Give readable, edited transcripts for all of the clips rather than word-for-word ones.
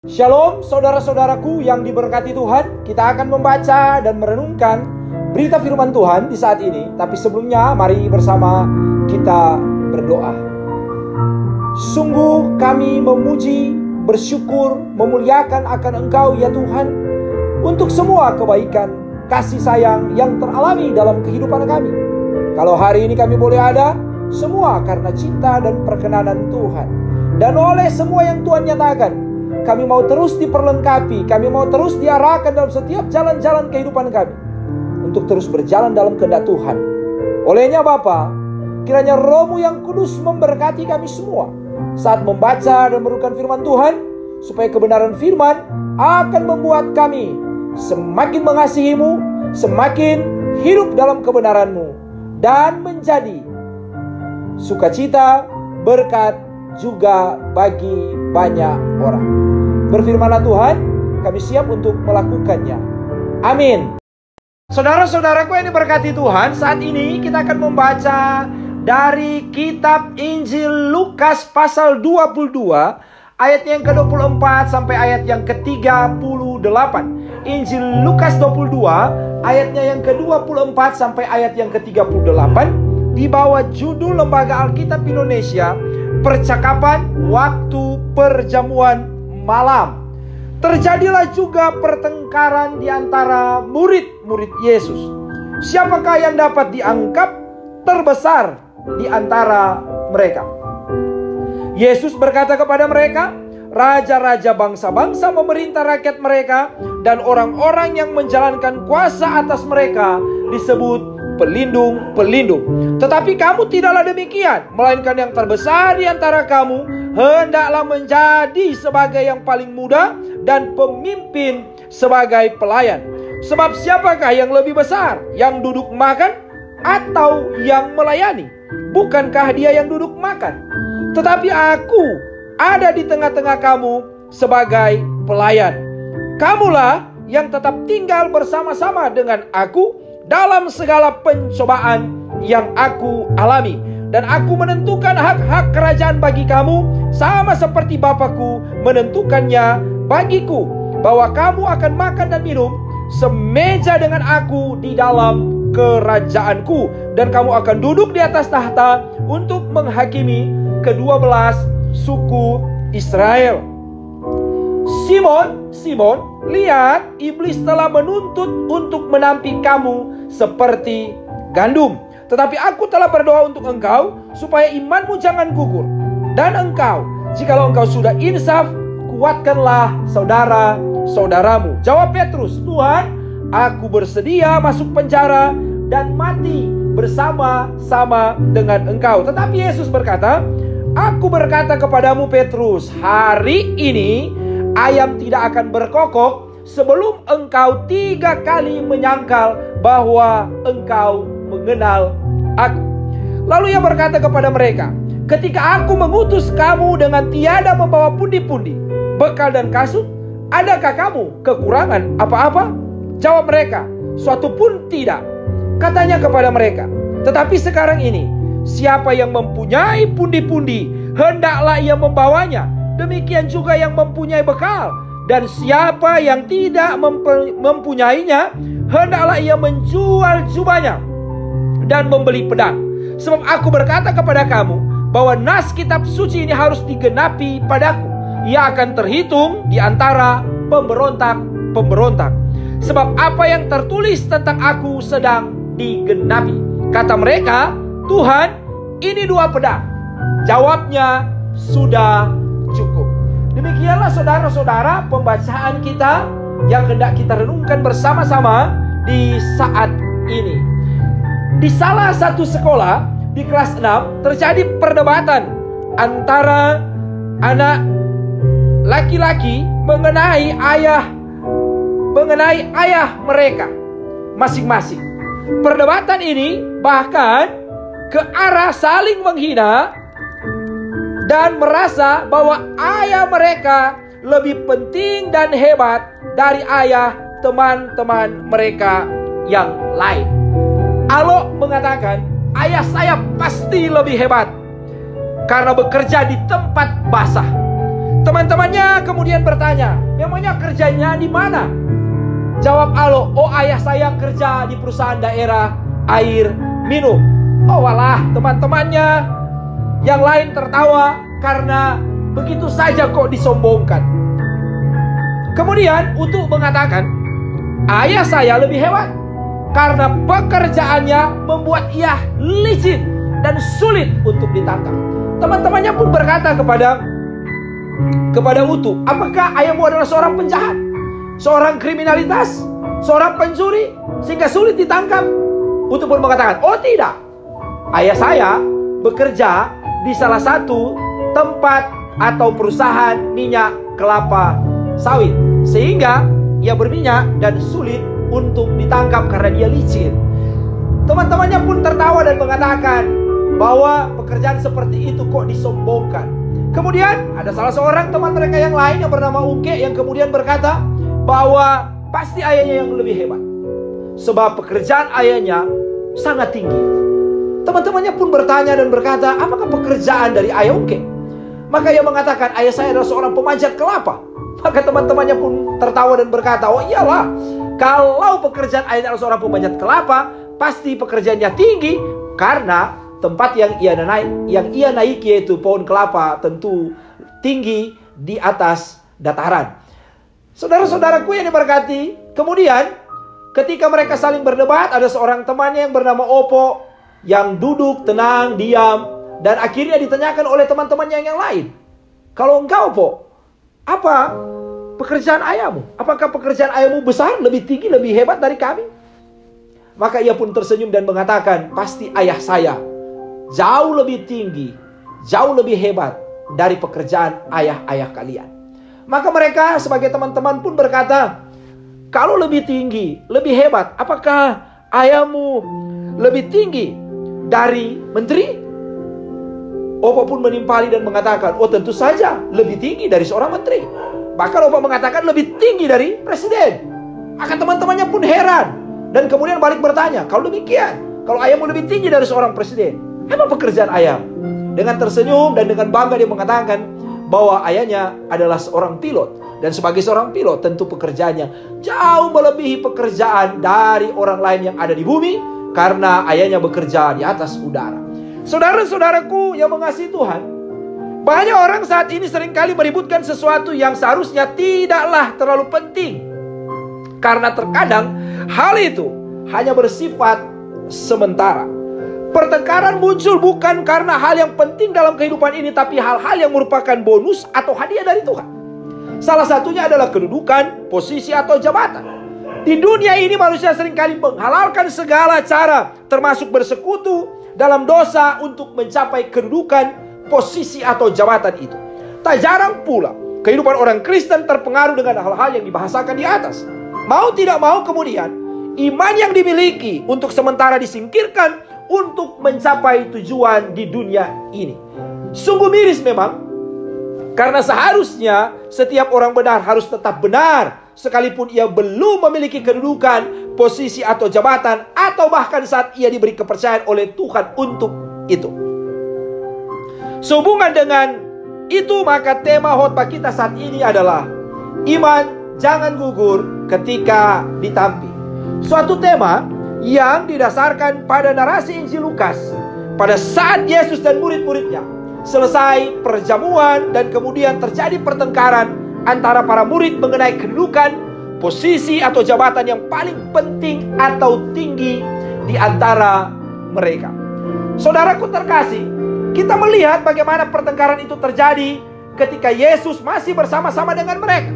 Shalom saudara-saudaraku yang diberkati Tuhan. Kita akan membaca dan merenungkan berita firman Tuhan di saat ini. Tapi sebelumnya mari bersama kita berdoa. Sungguh kami memuji, bersyukur, memuliakan akan Engkau ya Tuhan, untuk semua kebaikan, kasih sayang yang teralami dalam kehidupan kami. Kalau hari ini kami boleh ada, semua karena cinta dan perkenanan Tuhan. Dan oleh semua yang Tuhan nyatakan, kami mau terus diperlengkapi, kami mau terus diarahkan dalam setiap jalan-jalan kehidupan kami, untuk terus berjalan dalam kehendak Tuhan. Olehnya Bapa, kiranya Roh-Mu yang kudus memberkati kami semua saat membaca dan merenungkan firman Tuhan, supaya kebenaran firman akan membuat kami semakin mengasihi-Mu, semakin hidup dalam kebenaran-Mu, dan menjadi sukacita, berkat juga bagi banyak orang. Berfirmanlah Tuhan, kami siap untuk melakukannya. Amin. Saudara-saudaraku yang diberkati Tuhan, saat ini kita akan membaca dari kitab Injil Lukas pasal 22, ayat yang ke-24 sampai ayat yang ke-38. Injil Lukas 22, ayatnya yang ke-24 sampai ayat yang ke-38, di bawah judul Lembaga Alkitab Indonesia, Percakapan Waktu Perjamuan Malam. Terjadilah juga pertengkaran di antara murid-murid Yesus. Siapakah yang dapat dianggap terbesar di antara mereka? Yesus berkata kepada mereka, raja-raja bangsa-bangsa memerintah rakyat mereka, dan orang-orang yang menjalankan kuasa atas mereka disebut pelindung-pelindung. Tetapi kamu tidaklah demikian, melainkan yang terbesar di antara kamu hendaklah menjadi sebagai yang paling muda, dan pemimpin sebagai pelayan. Sebab siapakah yang lebih besar, yang duduk makan atau yang melayani? Bukankah dia yang duduk makan? Tetapi aku ada di tengah-tengah kamu sebagai pelayan. Kamulah yang tetap tinggal bersama-sama dengan aku dalam segala pencobaan yang aku alami. Dan aku menentukan hak-hak kerajaan bagi kamu, sama seperti Bapakku menentukannya bagiku, bahwa kamu akan makan dan minum semeja dengan aku di dalam kerajaanku, dan kamu akan duduk di atas tahta untuk menghakimi ke-12 suku Israel. Simon, Simon, lihat, iblis telah menuntut untuk menampik kamu seperti gandum. Tetapi aku telah berdoa untuk engkau, supaya imanmu jangan gugur. Dan engkau, jikalau engkau sudah insaf, kuatkanlah saudara-saudaramu. Jawab Petrus, Tuhan, aku bersedia masuk penjara dan mati bersama-sama dengan engkau. Tetapi Yesus berkata, aku berkata kepadamu Petrus, hari ini ayam tidak akan berkokok sebelum engkau 3 kali menyangkal bahwa engkau mengenal aku. Lalu ia berkata kepada mereka, ketika aku mengutus kamu dengan tiada membawa pundi-pundi, bekal dan kasut, adakah kamu kekurangan apa-apa? Jawab mereka, suatu pun tidak. Katanya kepada mereka, tetapi sekarang ini, siapa yang mempunyai pundi-pundi, hendaklah ia membawanya. Demikian juga yang mempunyai bekal. Dan siapa yang tidak mempunyainya, hendaklah ia menjual jubahnya dan membeli pedang. Sebab aku berkata kepada kamu, bahwa nas kitab suci ini harus digenapi padaku. Ia akan terhitung di antara pemberontak-pemberontak. Sebab apa yang tertulis tentang aku sedang digenapi. Kata mereka, Tuhan, ini 2 pedang. Jawabnya, sudah cukup. Demikianlah saudara-saudara pembacaan kita yang hendak kita renungkan bersama-sama di saat ini. Di salah satu sekolah di kelas 6 terjadi perdebatan antara anak laki-laki mengenai ayah mereka masing-masing. Perdebatan ini bahkan ke arah saling menghina dan merasa bahwa ayah mereka lebih penting dan hebat dari ayah teman-teman mereka yang lain. Alok mengatakan, ayah saya pasti lebih hebat karena bekerja di tempat basah. Teman-temannya kemudian bertanya, memangnya kerjanya di mana? Jawab Alo, oh ayah saya kerja di perusahaan daerah air minum. Oh walah, teman-temannya yang lain tertawa karena begitu saja kok disombongkan. Kemudian Utu mengatakan, ayah saya lebih hebat karena pekerjaannya membuat ia licin dan sulit untuk ditangkap. Teman-temannya pun berkata kepada Utu, apakah ayahmu adalah seorang penjahat, seorang kriminalitas, seorang pencuri sehingga sulit ditangkap? Utu pun mengatakan, oh tidak, ayah saya bekerja di salah satu tempat atau perusahaan minyak kelapa sawit sehingga ia berminyak dan sulit untuk ditangkap karena dia licin. Teman-temannya pun tertawa dan mengatakan bahwa pekerjaan seperti itu kok disombongkan. Kemudian ada salah seorang teman mereka yang lain yang bernama Ungke yang kemudian berkata bahwa pasti ayahnya yang lebih hebat sebab pekerjaan ayahnya sangat tinggi. Teman-temannya pun bertanya dan berkata, apakah pekerjaan dari ayah Ungke? Maka ia mengatakan, ayah saya adalah seorang pemanjat kelapa. Maka teman-temannya pun tertawa dan berkata, oh iyalah, kalau pekerjaan ayahnya adalah seorang pemanjat kelapa, pasti pekerjaannya tinggi karena tempat yang ia naiki yaitu pohon kelapa tentu tinggi di atas dataran. Saudara-saudaraku yang diberkati, kemudian ketika mereka saling berdebat, ada seorang temannya yang bernama Opo yang duduk tenang, diam, dan akhirnya ditanyakan oleh teman-temannya yang lain, kalau engkau Opo, apa pekerjaan ayahmu? Apakah pekerjaan ayahmu besar, lebih tinggi, lebih hebat dari kami? Maka ia pun tersenyum dan mengatakan, pasti ayah saya jauh lebih tinggi, jauh lebih hebat dari pekerjaan ayah-ayah kalian. Maka mereka sebagai teman-teman pun berkata, kalau lebih tinggi, lebih hebat, apakah ayahmu lebih tinggi dari menteri? Opo pun menimpali dan mengatakan, oh tentu saja lebih tinggi dari seorang menteri. Bahkan Opo mengatakan lebih tinggi dari presiden. Maka teman-temannya pun heran dan kemudian balik bertanya, kalau demikian, kalau ayahmu lebih tinggi dari seorang presiden, apa pekerjaan ayah? Dengan tersenyum dan dengan bangga dia mengatakan bahwa ayahnya adalah seorang pilot. Dan sebagai seorang pilot tentu pekerjaannya jauh melebihi pekerjaan dari orang lain yang ada di bumi, karena ayahnya bekerja di atas udara. Saudara-saudaraku yang mengasihi Tuhan, banyak orang saat ini seringkali meributkan sesuatu yang seharusnya tidaklah terlalu penting, karena terkadang hal itu hanya bersifat sementara. Pertengkaran muncul bukan karena hal yang penting dalam kehidupan ini, tapi hal-hal yang merupakan bonus atau hadiah dari Tuhan. Salah satunya adalah kedudukan, posisi atau jabatan. Di dunia ini manusia seringkali menghalalkan segala cara, termasuk bersekutu dalam dosa untuk mencapai kedudukan, posisi atau jabatan itu. Tak jarang pula kehidupan orang Kristen terpengaruh dengan hal-hal yang dibahasakan di atas. Mau tidak mau kemudian iman yang dimiliki untuk sementara disingkirkan untuk mencapai tujuan di dunia ini. Sungguh miris memang, karena seharusnya setiap orang benar harus tetap benar, sekalipun ia belum memiliki kedudukan, posisi atau jabatan, atau bahkan saat ia diberi kepercayaan oleh Tuhan untuk itu. Sehubungan dengan itu, maka tema khotbah kita saat ini adalah iman jangan gugur ketika ditampi. Suatu tema yang didasarkan pada narasi Injil Lukas pada saat Yesus dan murid-muridnya selesai perjamuan dan kemudian terjadi pertengkaran antara para murid mengenai kedudukan, posisi atau jabatan yang paling penting atau tinggi di antara mereka. Saudaraku terkasih, kita melihat bagaimana pertengkaran itu terjadi ketika Yesus masih bersama-sama dengan mereka.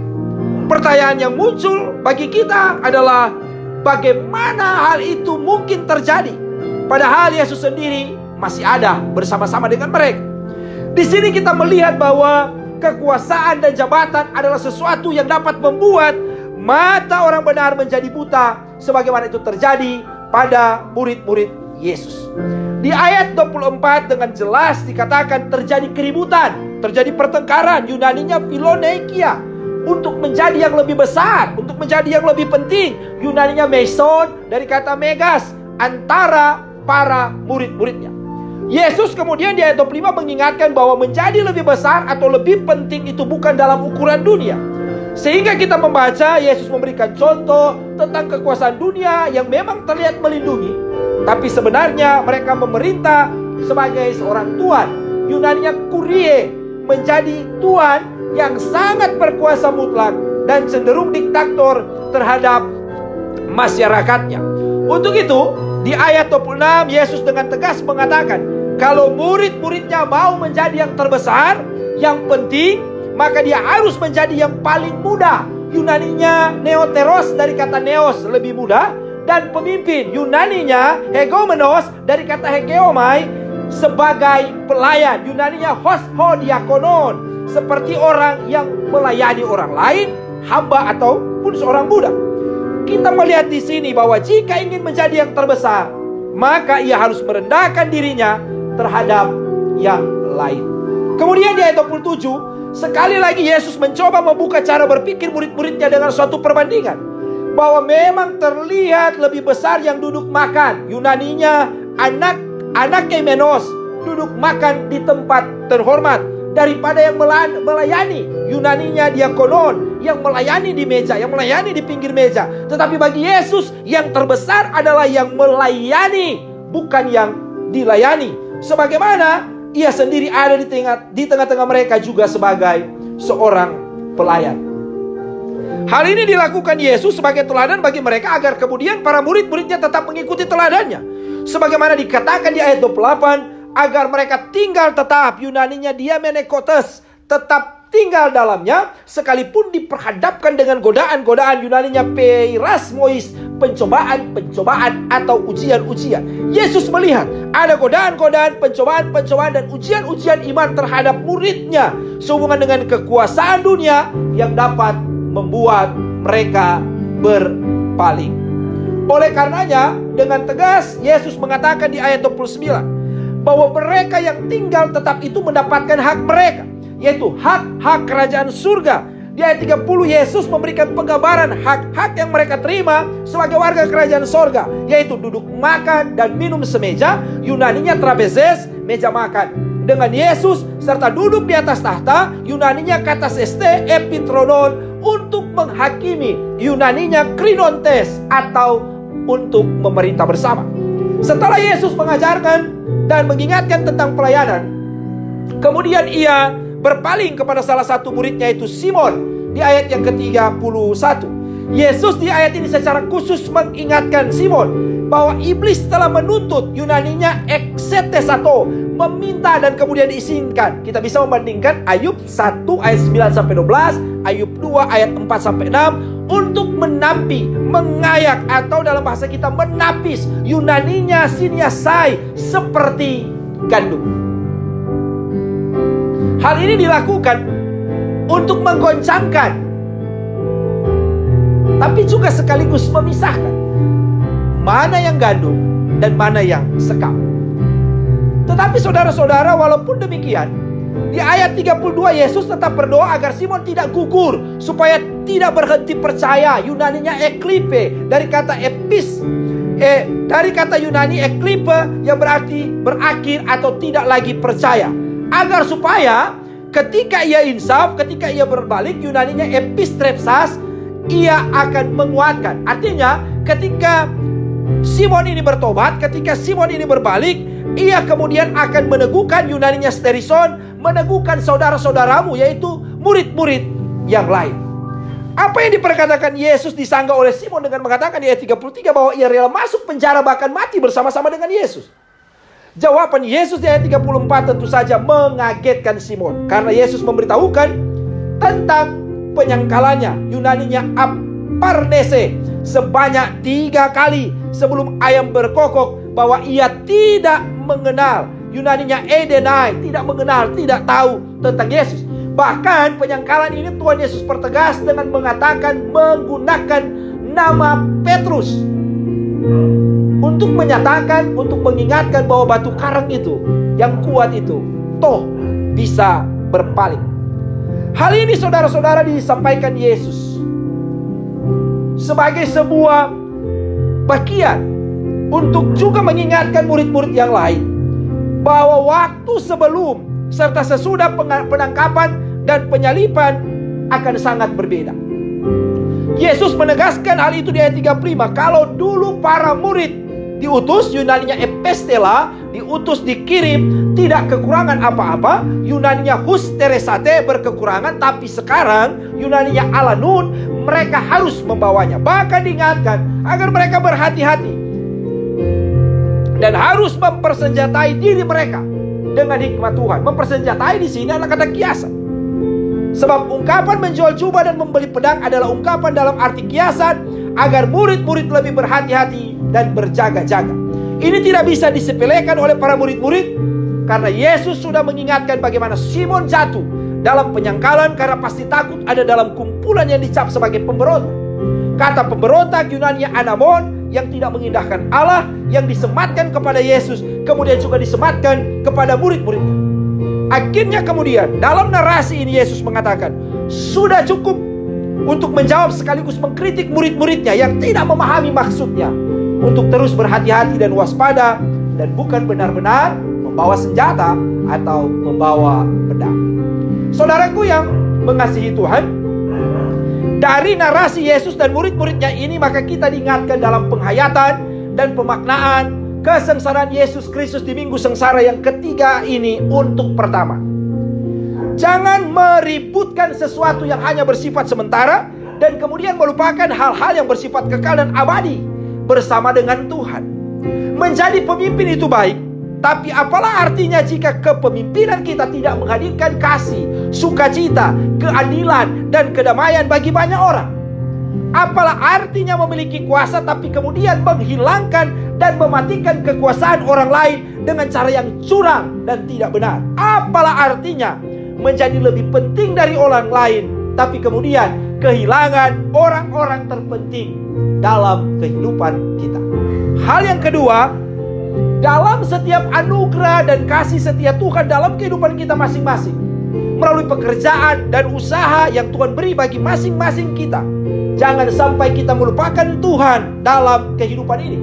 Pertanyaan yang muncul bagi kita adalah, bagaimana hal itu mungkin terjadi padahal Yesus sendiri masih ada bersama-sama dengan mereka? Di sini kita melihat bahwa kekuasaan dan jabatan adalah sesuatu yang dapat membuat mata orang benar menjadi buta, sebagaimana itu terjadi pada murid-murid Yesus. Di ayat 24 dengan jelas dikatakan terjadi keributan, terjadi pertengkaran, Yunaninya Philoneikia, untuk menjadi yang lebih besar, untuk menjadi yang lebih penting. Yunaninya meson dari kata megas, antara para murid-muridnya. Yesus kemudian di ayat 25 mengingatkan bahwa menjadi lebih besar atau lebih penting itu bukan dalam ukuran dunia. Sehingga kita membaca Yesus memberikan contoh tentang kekuasaan dunia yang memang terlihat melindungi, tapi sebenarnya mereka memerintah sebagai seorang tuan. Yunaninya kurie, menjadi tuan yang sangat berkuasa mutlak dan cenderung diktator terhadap masyarakatnya. Untuk itu di ayat 26 Yesus dengan tegas mengatakan, kalau murid-muridnya mau menjadi yang terbesar, yang penting, maka dia harus menjadi yang paling muda. Yunaninya neoteros dari kata neos, lebih muda. Dan pemimpin, Yunaninya hegomenos dari kata hegeomai, sebagai pelayan. Yunaninya hosho diakonon, seperti orang yang melayani orang lain, hamba ataupun seorang budak. Kita melihat di sini bahwa jika ingin menjadi yang terbesar, maka ia harus merendahkan dirinya terhadap yang lain. Kemudian di ayat 27, sekali lagi Yesus mencoba membuka cara berpikir murid-muridnya dengan suatu perbandingan, bahwa memang terlihat lebih besar yang duduk makan. Yunaninya anakemenos, duduk makan di tempat terhormat, daripada yang melayani. Yunaninya diakonon, yang melayani di meja, yang melayani di pinggir meja. Tetapi bagi Yesus yang terbesar adalah yang melayani, bukan yang dilayani. Sebagaimana ia sendiri ada di tengah-tengah mereka juga sebagai seorang pelayan. Hal ini dilakukan Yesus sebagai teladan bagi mereka agar kemudian para murid-muridnya tetap mengikuti teladannya. Sebagaimana dikatakan di ayat 28, agar mereka tinggal tetap, Yunaninya diamenekotes, tetap tinggal dalamnya, sekalipun diperhadapkan dengan godaan-godaan. Yunaninya peirasmois, pencobaan-pencobaan atau ujian-ujian. Yesus melihat ada godaan-godaan, pencobaan-pencobaan dan ujian-ujian iman terhadap muridnya sehubungan dengan kekuasaan dunia yang dapat membuat mereka berpaling. Oleh karenanya, dengan tegas Yesus mengatakan di ayat 29 bahwa mereka yang tinggal tetap itu mendapatkan hak mereka, yaitu hak-hak kerajaan surga. Di ayat 30 Yesus memberikan penggambaran hak-hak yang mereka terima sebagai warga kerajaan surga, yaitu duduk makan dan minum semeja. Yunaninya trapezes, meja makan dengan Yesus, serta duduk di atas tahta. Yunaninya kataseste epitronon, untuk menghakimi. Yunaninya krinontes, atau untuk memerintah bersama. Setelah Yesus mengajarkan dan mengingatkan tentang pelayanan, kemudian ia berpaling kepada salah satu muridnya, yaitu Simon, di ayat yang ke-31. Yesus di ayat ini secara khusus mengingatkan Simon bahwa iblis telah menuntut. Yunaninya exetesato, meminta dan kemudian diizinkan. Kita bisa membandingkan Ayub 1 ayat 9-12, Ayub 2 ayat 4-6, untuk menampi, mengayak, atau dalam bahasa kita menapis. Yunaninya siniasai, seperti gandum. Hal ini dilakukan untuk menggoncangkan, tapi juga sekaligus memisahkan mana yang gandum dan mana yang sekam. Tetapi saudara-saudara, walaupun demikian, di ayat 32 Yesus tetap berdoa agar Simon tidak gugur, supaya tidak berhenti percaya. Yunaninya eklipe, dari kata dari kata Yunani eklipe, yang berarti berakhir atau tidak lagi percaya. Agar supaya ketika ia insaf, ketika ia berbalik, Yunaninya epistrepsas, ia akan menguatkan. Artinya ketika Simon ini bertobat, ketika Simon ini berbalik, ia kemudian akan meneguhkan. Yunaninya sterison, meneguhkan saudara-saudaramu, yaitu murid-murid yang lain. Apa yang diperkatakan Yesus disanggah oleh Simon dengan mengatakan di ayat 33 bahwa ia rela masuk penjara bahkan mati bersama-sama dengan Yesus. Jawaban Yesus di ayat 34 tentu saja mengagetkan Simon, karena Yesus memberitahukan tentang penyangkalannya. Yunaninya aparnese, sebanyak 3 kali sebelum ayam berkokok, bahwa ia tidak mengenal. Yunaninya edenai, tidak mengenal, tidak tahu tentang Yesus. Bahkan penyangkalan ini Tuhan Yesus pertegas dengan mengatakan, menggunakan nama Petrus, untuk menyatakan, untuk mengingatkan bahwa batu karang itu, yang kuat itu, toh bisa berpaling. Hal ini saudara-saudara disampaikan Yesus sebagai sebuah bagian untuk juga mengingatkan murid-murid yang lain bahwa waktu sebelum serta sesudah penangkapan dan penyaliban akan sangat berbeda. Yesus menegaskan hal itu di ayat 35. Kalau dulu para murid diutus, Yunaninya epistela, diutus, dikirim, tidak kekurangan apa-apa. Yunaninya husteresate, berkekurangan. Tapi sekarang Yunaninya alanun, mereka harus membawanya. Bahkan diingatkan agar mereka berhati-hati dan harus mempersenjatai diri mereka dengan hikmat Tuhan. Mempersenjatai di sini adalah kata kiasan. Sebab ungkapan menjual jubah dan membeli pedang adalah ungkapan dalam arti kiasan agar murid-murid lebih berhati-hati dan berjaga-jaga. Ini tidak bisa disepelekan oleh para murid-murid, karena Yesus sudah mengingatkan bagaimana Simon jatuh dalam penyangkalan karena pasti takut ada dalam kumpulan yang dicap sebagai pemberontak. Kata pemberontak Yunani anamon, yang tidak mengindahkan Allah, yang disematkan kepada Yesus, kemudian juga disematkan kepada murid-muridnya. Akhirnya kemudian dalam narasi ini Yesus mengatakan, sudah cukup untuk menjawab sekaligus mengkritik murid-muridnya yang tidak memahami maksudnya untuk terus berhati-hati dan waspada, dan bukan benar-benar membawa senjata atau membawa pedang. Saudaraku yang mengasihi Tuhan, dari narasi Yesus dan murid-muridnya ini maka kita diingatkan dalam penghayatan dan pemaknaan kesengsaraan Yesus Kristus di minggu sengsara yang ketiga ini. Untuk pertama, jangan meributkan sesuatu yang hanya bersifat sementara dan kemudian melupakan hal-hal yang bersifat kekal dan abadi bersama dengan Tuhan. Menjadi pemimpin itu baik, tapi apalah artinya jika kepemimpinan kita tidak menghadirkan kasih, sukacita, keadilan, dan kedamaian bagi banyak orang? Apalah artinya memiliki kuasa tapi kemudian menghilangkan dan mematikan kekuasaan orang lain dengan cara yang curang dan tidak benar? Apalah artinya menjadi lebih penting dari orang lain tapi kemudian kehilangan orang-orang terpenting dalam kehidupan kita? Hal yang kedua, dalam setiap anugerah dan kasih setia Tuhan dalam kehidupan kita masing-masing, melalui pekerjaan dan usaha yang Tuhan beri bagi masing-masing kita, jangan sampai kita melupakan Tuhan dalam kehidupan ini.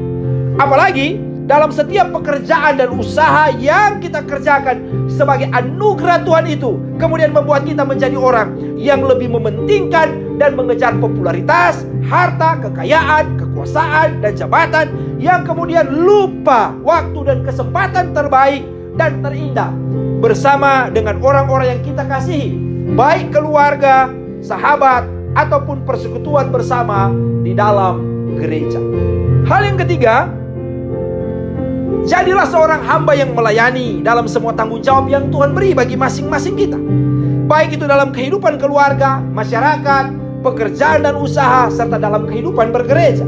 Apalagi dalam setiap pekerjaan dan usaha yang kita kerjakan sebagai anugerah Tuhan itu kemudian membuat kita menjadi orang yang lebih mementingkan dan mengejar popularitas, harta, kekayaan, kekuasaan, dan jabatan, yang kemudian lupa waktu dan kesempatan terbaik dan terindah bersama dengan orang-orang yang kita kasihi, baik keluarga, sahabat, ataupun persekutuan bersama di dalam gereja. Hal yang ketiga, jadilah seorang hamba yang melayani dalam semua tanggung jawab yang Tuhan beri bagi masing-masing kita, baik itu dalam kehidupan keluarga, masyarakat, pekerjaan dan usaha, serta dalam kehidupan bergereja.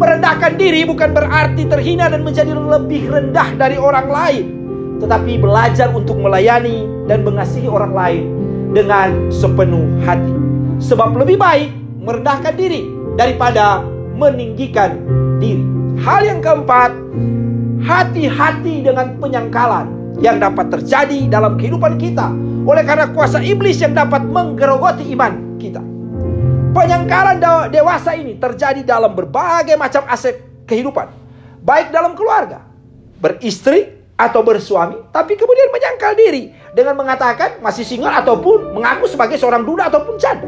Merendahkan diri bukan berarti terhina dan menjadi lebih rendah dari orang lain, tetapi belajar untuk melayani dan mengasihi orang lain dengan sepenuh hati. Sebab lebih baik merendahkan diri daripada meninggikan diri. Hal yang keempat, hati-hati dengan penyangkalan yang dapat terjadi dalam kehidupan kita oleh karena kuasa iblis yang dapat menggerogoti iman kita. Penyangkalan dewasa ini terjadi dalam berbagai macam aspek kehidupan, baik dalam keluarga, beristri atau bersuami, tapi kemudian menyangkal diri dengan mengatakan masih single ataupun mengaku sebagai seorang duda ataupun janda.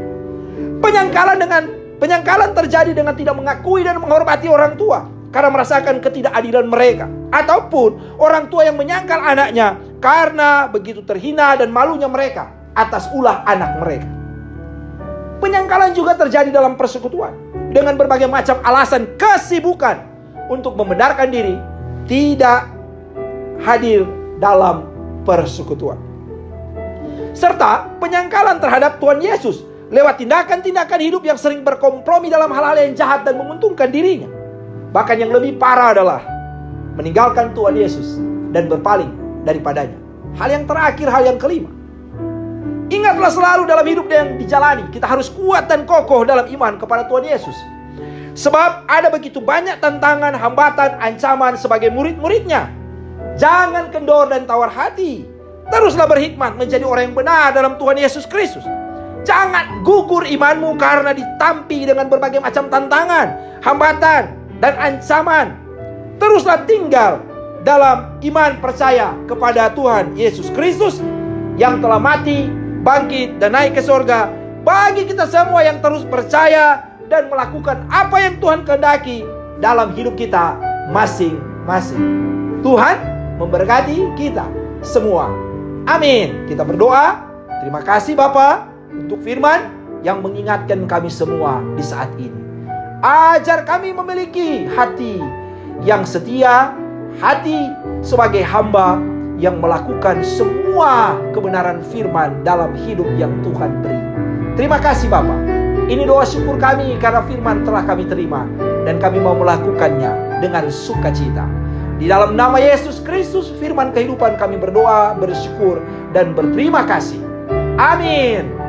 Penyangkalan terjadi dengan tidak mengakui dan menghormati orang tua karena merasakan ketidakadilan mereka, ataupun orang tua yang menyangkal anaknya karena begitu terhina dan malunya mereka atas ulah anak mereka. Penyangkalan juga terjadi dalam persekutuan dengan berbagai macam alasan kesibukan untuk membenarkan diri tidak hadir dalam persekutuan. Serta penyangkalan terhadap Tuhan Yesus lewat tindakan-tindakan hidup yang sering berkompromi dalam hal-hal yang jahat dan menguntungkan dirinya. Bahkan yang lebih parah adalah meninggalkan Tuhan Yesus dan berpaling daripadanya. Hal yang terakhir, hal yang kelima, ingatlah selalu dalam hidup yang dijalani, kita harus kuat dan kokoh dalam iman kepada Tuhan Yesus. Sebab ada begitu banyak tantangan, hambatan, ancaman sebagai murid-muridnya. Jangan kendor dan tawar hati. Teruslah berhikmat menjadi orang yang benar dalam Tuhan Yesus Kristus. Jangan gugur imanmu karena ditampi dengan berbagai macam tantangan, hambatan, dan ancaman. Teruslah tinggal dalam iman percaya kepada Tuhan Yesus Kristus yang telah mati, bangkit, dan naik ke surga. Bagi kita semua yang terus percaya dan melakukan apa yang Tuhan kehendaki dalam hidup kita masing-masing. Tuhan memberkati kita semua. Amin. Kita berdoa. Terima kasih Bapa untuk firman yang mengingatkan kami semua di saat ini. Ajar kami memiliki hati yang setia, hati sebagai hamba yang melakukan semua kebenaran firman dalam hidup yang Tuhan beri. Terima kasih Bapa. Ini doa syukur kami karena firman telah kami terima dan kami mau melakukannya dengan sukacita. Di dalam nama Yesus Kristus, firman kehidupan, kami berdoa, bersyukur, dan berterima kasih. Amin.